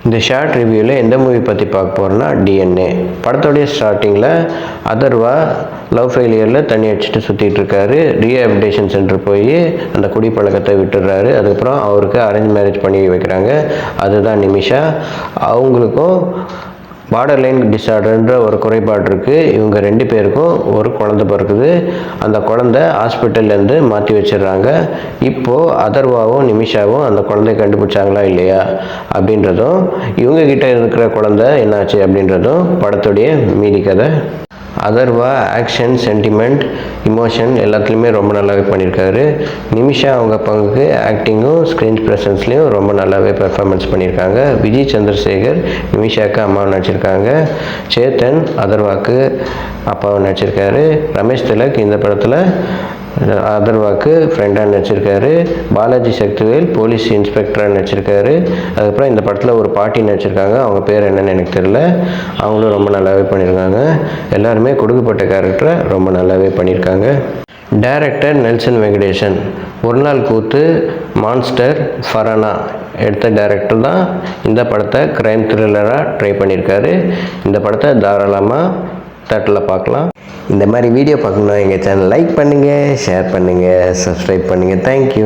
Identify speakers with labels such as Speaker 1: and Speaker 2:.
Speaker 1: இந்த ஷார்ட் ரிவ்யூவில் எந்த மூவி பற்றி பார்க்க போகிறோன்னா டிஎன்ஏ. படத்தோடைய ஸ்டார்டிங்கில் அதர்வா லவ் ஃபெயிலியரில் தண்ணி அடிச்சுட்டு சுற்றிட்டு இருக்காரு. ரீஹாபிலிட்டேஷன் சென்டர் போய் அந்த குடிப்பழக்கத்தை விட்டுடுறாரு. அதுக்கப்புறம் அவருக்கு அரேஞ்ச் மேரேஜ் பண்ணி வைக்கிறாங்க. அதுதான் நிமிஷா. அவங்களுக்கும் பார்டர் லைன் டிஸார்டர்ன்ற ஒரு குறைபாடு இருக்குது. இவங்க 2 பேருக்கும் ஒரு குழந்தை பிறக்குது. அந்த குழந்தை ஹாஸ்பிட்டல்லேருந்து மாற்றி வச்சிடுறாங்க. இப்போது அதர்வாவும் நிமிஷாவும் அந்த குழந்தைய கண்டுபிடிச்சாங்களா இல்லையா அப்படின்றதும், இவங்கக்கிட்ட இருக்கிற குழந்தை என்னாச்சு அப்படின்றதும் படத்துடைய மீதி கதை. அதர்வா ஆக்ஷன், சென்டிமெண்ட், இமோஷன் எல்லாத்துலேயுமே ரொம்ப நல்லாவே பண்ணியிருக்காரு. நிமிஷா அவங்க பங்குக்கு ஆக்டிங்கும் ஸ்க்ரீன் ப்ரெசன்ஸ்லேயும் ரொம்ப நல்லாவே பெர்ஃபார்மன்ஸ் பண்ணியிருக்காங்க. விஜய் சந்திரசேகர் நிமிஷாவுக்கு அம்மாவை நடிச்சிருக்காங்க. சேத்தன் அதர்வாவுக்கு அப்பாவை நடிச்சிருக்காரு. ரமேஷ் திலக் இந்த படத்தில் அதர்வாவுக்கு ஃப்ரெண்டாக நடிச்சிருக்காரு. பாலாஜி சக்திவேல் போலீஸ் இன்ஸ்பெக்டராக நடிச்சிருக்காரு. அதுக்கப்புறம் இந்த படத்தில் ஒரு பாட்டி நடிச்சிருக்காங்க. அவங்க பேர் என்னன்னு எனக்கு தெரியல. அவங்களும் ரொம்ப நல்லாவே பண்ணியிருக்காங்க. எல்லாருமே கொடுக்கப்பட்ட கேரக்டரை ரொம்ப நல்லாவே பண்ணியிருக்காங்க. Director Nelson Venkatesan. ஒரு நாள் கூத்து, மான்ஸ்டர், ஃபரானா எடுத்த டைரக்டர் தான் இந்த படத்தை க்ரைம் த்ரில்லராக ட்ரை பண்ணியிருக்காரு. இந்த படத்தை தாராளமாக தேட்டரில் பார்க்கலாம். இந்த மாதிரி வீடியோ பார்க்கணுன்னா எங்கள் சேனல் லைக் பண்ணுங்கள், ஷேர் பண்ணுங்கள், சப்ஸ்கிரைப் பண்ணுங்கள். தேங்க்யூ.